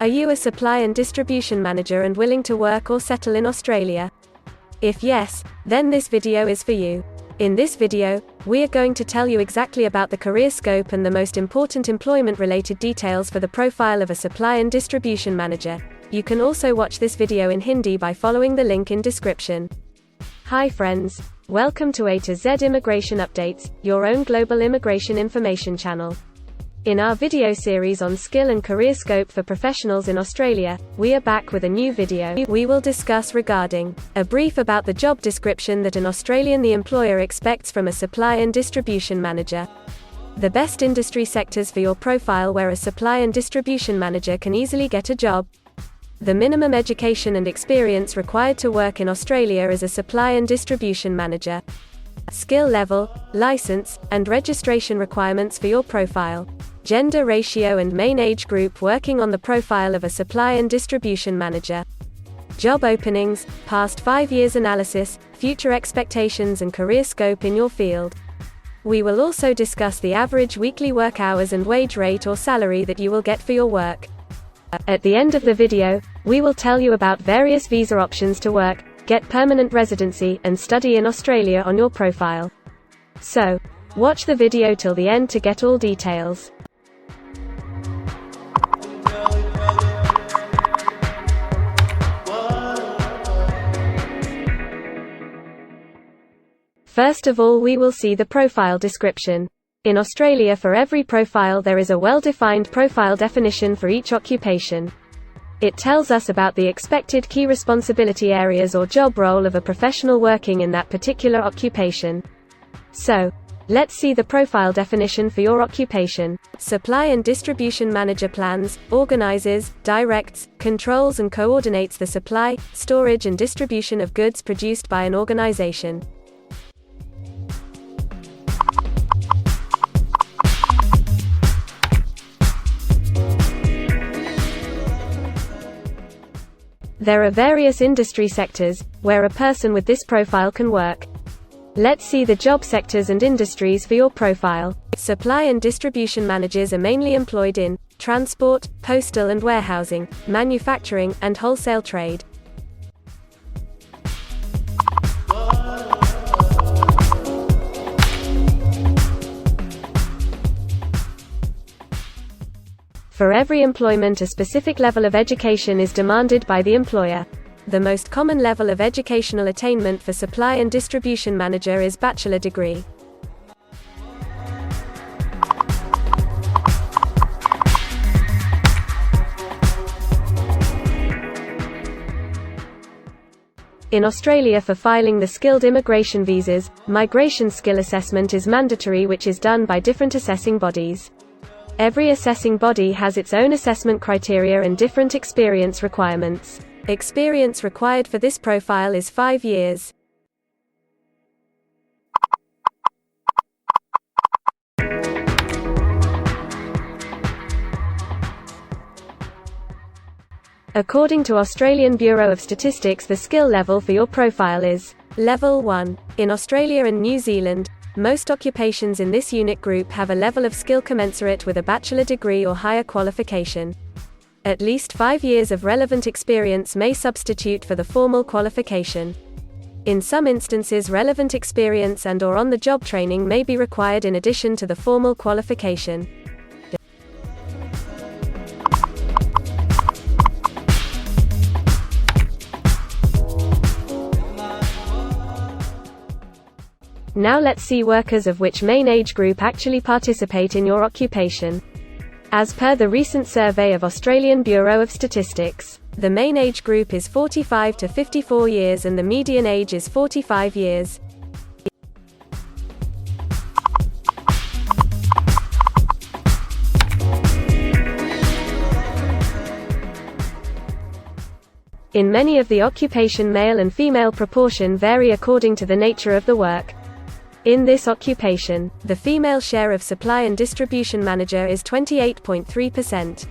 Are you a supply and distribution manager and willing to work or settle in Australia? If yes, then this video is for you. In this video, we are going to tell you exactly about the career scope and the most important employment-related details for the profile of a supply and distribution manager. You can also watch this video in Hindi by following the link in description. Hi friends, welcome to A to Z Immigration Updates, your own global immigration information channel. In our video series on skill and career scope for professionals in Australia, we are back with a new video. We will discuss regarding a brief about the job description that an Australian the employer expects from a supply and distribution manager, the best industry sectors for your profile where a supply and distribution manager can easily get a job, the minimum education and experience required to work in Australia as a supply and distribution manager, skill level, license, and registration requirements for your profile, gender ratio and main age group working on the profile of a supply and distribution manager, job openings, past 5 years analysis, future expectations and career scope in your field. We will also discuss the average weekly work hours and wage rate or salary that you will get for your work. At the end of the video, we will tell you about various visa options to work, get permanent residency, and study in Australia on your profile. So, watch the video till the end to get all details. First of all, we will see the profile description. In Australia, for every profile there is a well-defined profile definition for each occupation. It tells us about the expected key responsibility areas or job role of a professional working in that particular occupation. So, let's see the profile definition for your occupation. Supply and distribution manager plans, organises, directs, controls and coordinates the supply, storage and distribution of goods produced by an organisation. There are various industry sectors where a person with this profile can work. Let's see the job sectors and industries for your profile. Supply and distribution managers are mainly employed in transport, postal and warehousing, manufacturing, and wholesale trade. For every employment, a specific level of education is demanded by the employer. The most common level of educational attainment for supply and distribution manager is bachelor degree. In Australia, for filing the skilled immigration visas, migration skill assessment is mandatory, which is done by different assessing bodies. Every assessing body has its own assessment criteria and different experience requirements. Experience required for this profile is 5 years. According to Australian Bureau of Statistics, the skill level for your profile is Level 1. In Australia and New Zealand, most occupations in this unit group have a level of skill commensurate with a bachelor degree or higher qualification. At least 5 years of relevant experience may substitute for the formal qualification. In some instances, relevant experience and/or on-the-job training may be required in addition to the formal qualification. Now let's see workers of which main age group actually participate in your occupation. As per the recent survey of Australian Bureau of Statistics, the main age group is 45 to 54 years and the median age is 45 years. In many of the occupation, male and female proportion vary according to the nature of the work. In this occupation, the female share of supply and distribution manager is 28.3%.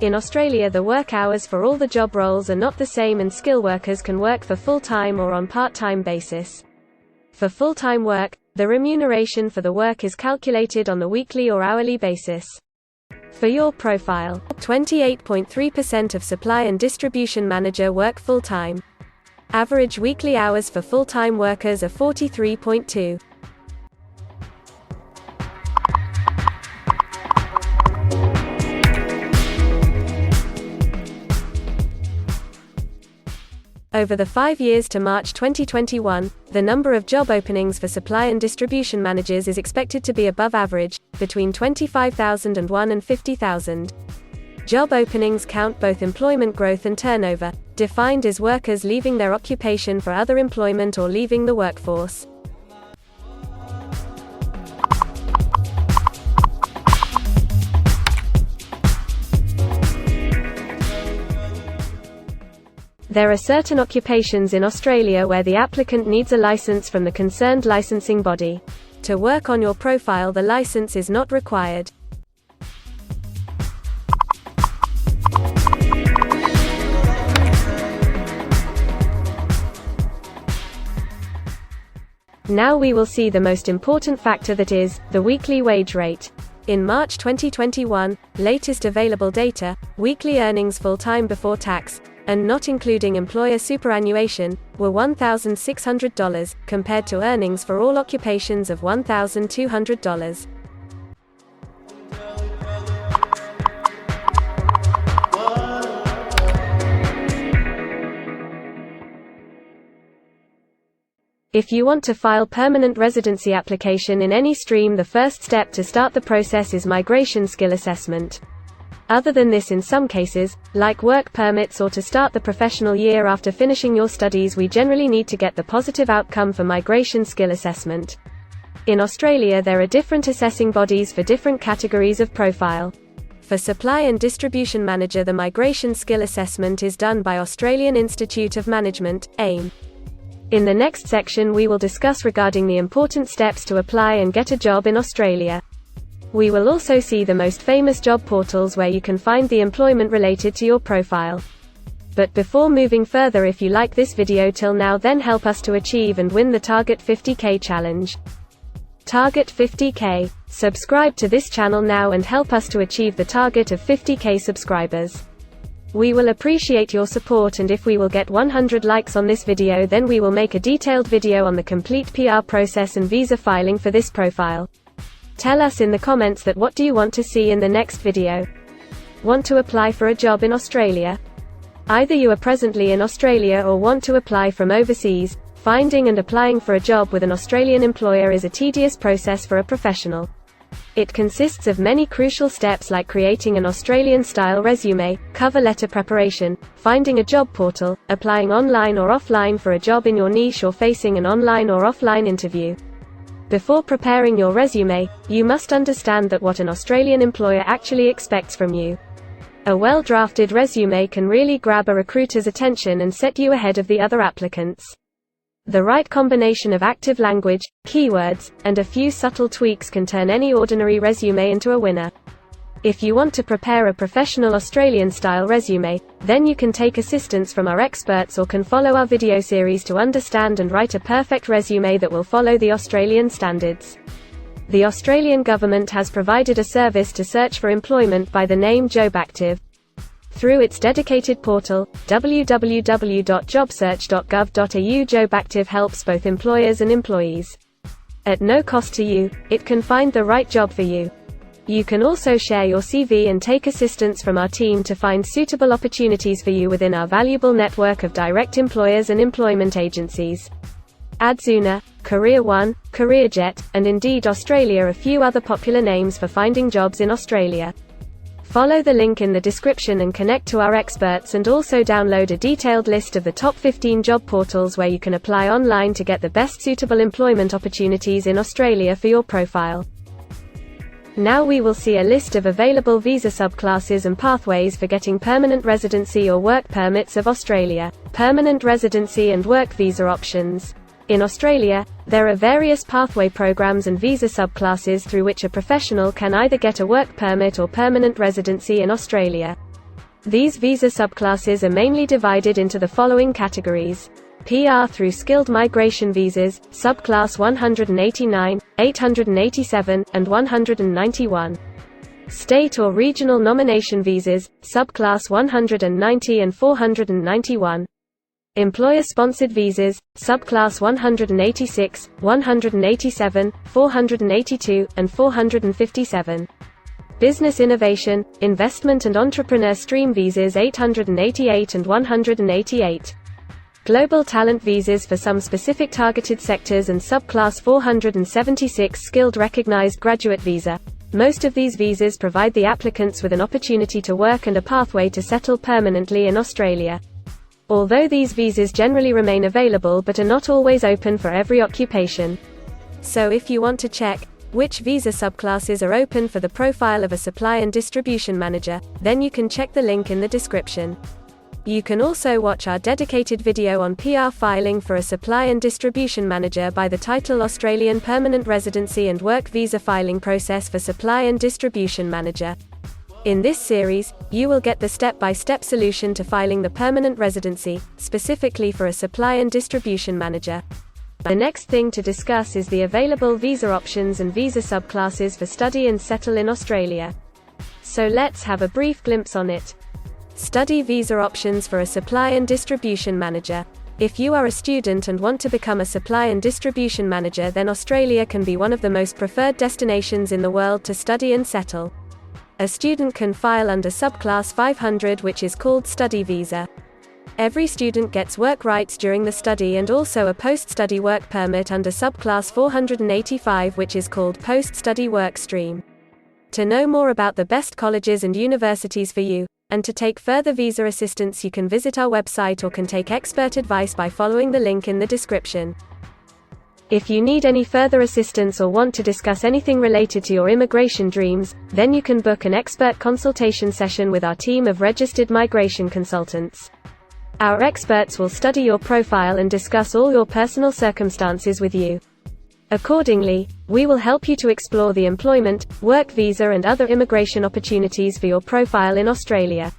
In Australia, the work hours for all the job roles are not the same, and skill workers can work for full-time or on part-time basis. For full-time work, the remuneration for the work is calculated on the weekly or hourly basis. For your profile, 28.3% of supply and distribution manager work full-time. Average weekly hours for full-time workers are 43.2. Over the 5 years to March 2021, the number of job openings for supply and distribution managers is expected to be above average, between 25,001 and 50,000. Job openings count both employment growth and turnover, defined as workers leaving their occupation for other employment or leaving the workforce. There are certain occupations in Australia where the applicant needs a license from the concerned licensing body. To work on your profile, the license is not required. Now we will see the most important factor, that is, the weekly wage rate. In March 2021, latest available data, weekly earnings full-time before tax, and not including employer superannuation, were $1,600, compared to earnings for all occupations of $1,200. If you want to file permanent residency application in any stream, the first step to start the process is migration skill assessment. Other than this, in some cases, like work permits or to start the professional year after finishing your studies, we generally need to get the positive outcome for migration skill assessment. In Australia, there are different assessing bodies for different categories of profile. For supply and distribution manager, the migration skill assessment is done by Australian Institute of Management, AIM. In the next section, we will discuss regarding the important steps to apply and get a job in Australia. We will also see the most famous job portals where you can find the employment related to your profile. But before moving further, if you like this video till now, then help us to achieve and win the Target 50K challenge. Target 50K. Subscribe to this channel now and help us to achieve the target of 50K subscribers. We will appreciate your support, and if we will get 100 likes on this video, then we will make a detailed video on the complete PR process and visa filing for this profile. Tell us in the comments that what do you want to see in the next video. Want to apply for a job in Australia? Either you are presently in Australia or want to apply from overseas. Finding and applying for a job with an Australian employer is a tedious process for a professional. It consists of many crucial steps like creating an Australian-style resume, cover letter preparation, finding a job portal, applying online or offline for a job in your niche, or facing an online or offline interview. Before preparing your resume, you must understand that what an Australian employer actually expects from you. A well-drafted resume can really grab a recruiter's attention and set you ahead of the other applicants. The right combination of active language, keywords, and a few subtle tweaks can turn any ordinary resume into a winner. If you want to prepare a professional Australian-style resume, then you can take assistance from our experts or can follow our video series to understand and write a perfect resume that will follow the Australian standards. The Australian government has provided a service to search for employment by the name JobActive. Through its dedicated portal, www.jobsearch.gov.au, JobActive helps both employers and employees. At no cost to you, it can find the right job for you. You can also share your CV and take assistance from our team to find suitable opportunities for you within our valuable network of direct employers and employment agencies. Adzuna, Career One, CareerJet, and Indeed Australia are a few other popular names for finding jobs in Australia. Follow the link in the description and connect to our experts, and also download a detailed list of the top 15 job portals where you can apply online to get the best suitable employment opportunities in Australia for your profile. Now we will see a list of available visa subclasses and pathways for getting permanent residency or work permits of Australia. Permanent residency and work visa options. In Australia, there are various pathway programs and visa subclasses through which a professional can either get a work permit or permanent residency in Australia. These visa subclasses are mainly divided into the following categories: PR through skilled migration visas, subclass 189, 887, and 191. State or regional nomination visas, subclass 190 and 491. Employer-sponsored visas, subclass 186, 187, 482, and 457. Business innovation, investment and entrepreneur stream visas 888 and 188. Global talent visas for some specific targeted sectors and subclass 476 skilled recognized graduate visa. Most of these visas provide the applicants with an opportunity to work and a pathway to settle permanently in Australia. Although these visas generally remain available but are not always open for every occupation. So if you want to check which visa subclasses are open for the profile of a supply and distribution manager, then you can check the link in the description. You can also watch our dedicated video on PR filing for a supply and distribution manager by the title Australian Permanent Residency and Work Visa Filing Process for Supply and Distribution Manager. In this series, you will get the step-by-step solution to filing the permanent residency, specifically for a supply and distribution manager. The next thing to discuss is the available visa options and visa subclasses for study and settle in Australia. So let's have a brief glimpse on it. Study visa options for a supply and distribution manager. If you are a student and want to become a supply and distribution manager, then Australia can be one of the most preferred destinations in the world to study and settle. A student can file under subclass 500, which is called study visa. Every student gets work rights during the study and also a post-study work permit under subclass 485, which is called post-study work stream. To know more about the best colleges and universities for you, and to take further visa assistance, you can visit our website or can take expert advice by following the link in the description. If you need any further assistance or want to discuss anything related to your immigration dreams, then you can book an expert consultation session with our team of registered migration consultants. Our experts will study your profile and discuss all your personal circumstances with you. Accordingly, we will help you to explore the employment, work visa and other immigration opportunities for your profile in Australia.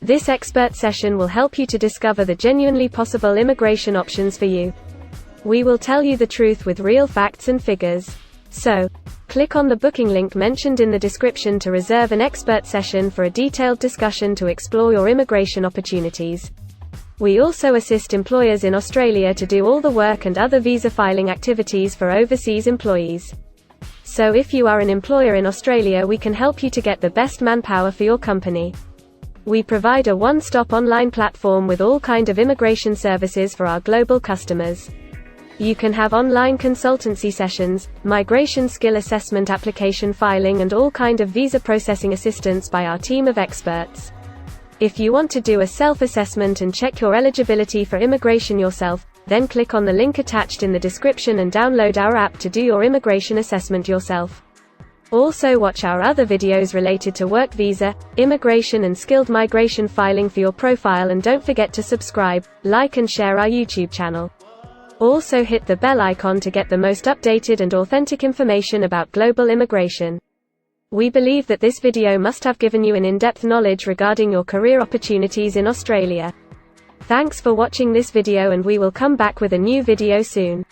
This expert session will help you to discover the genuinely possible immigration options for you. We will tell you the truth with real facts and figures. So, click on the booking link mentioned in the description to reserve an expert session for a detailed discussion to explore your immigration opportunities. We also assist employers in Australia to do all the work and other visa filing activities for overseas employees. So if you are an employer in Australia, we can help you to get the best manpower for your company. We provide a one-stop online platform with all kind of immigration services for our global customers. You can have online consultancy sessions, migration skill assessment, application filing and all kind of visa processing assistance by our team of experts. If you want to do a self-assessment and check your eligibility for immigration yourself, then click on the link attached in the description and download our app to do your immigration assessment yourself. Also watch our other videos related to work visa, immigration and skilled migration filing for your profile, and don't forget to subscribe, like and share our YouTube channel. Also hit the bell icon to get the most updated and authentic information about global immigration. We believe that this video must have given you an in-depth knowledge regarding your career opportunities in Australia. Thanks for watching this video, and we will come back with a new video soon.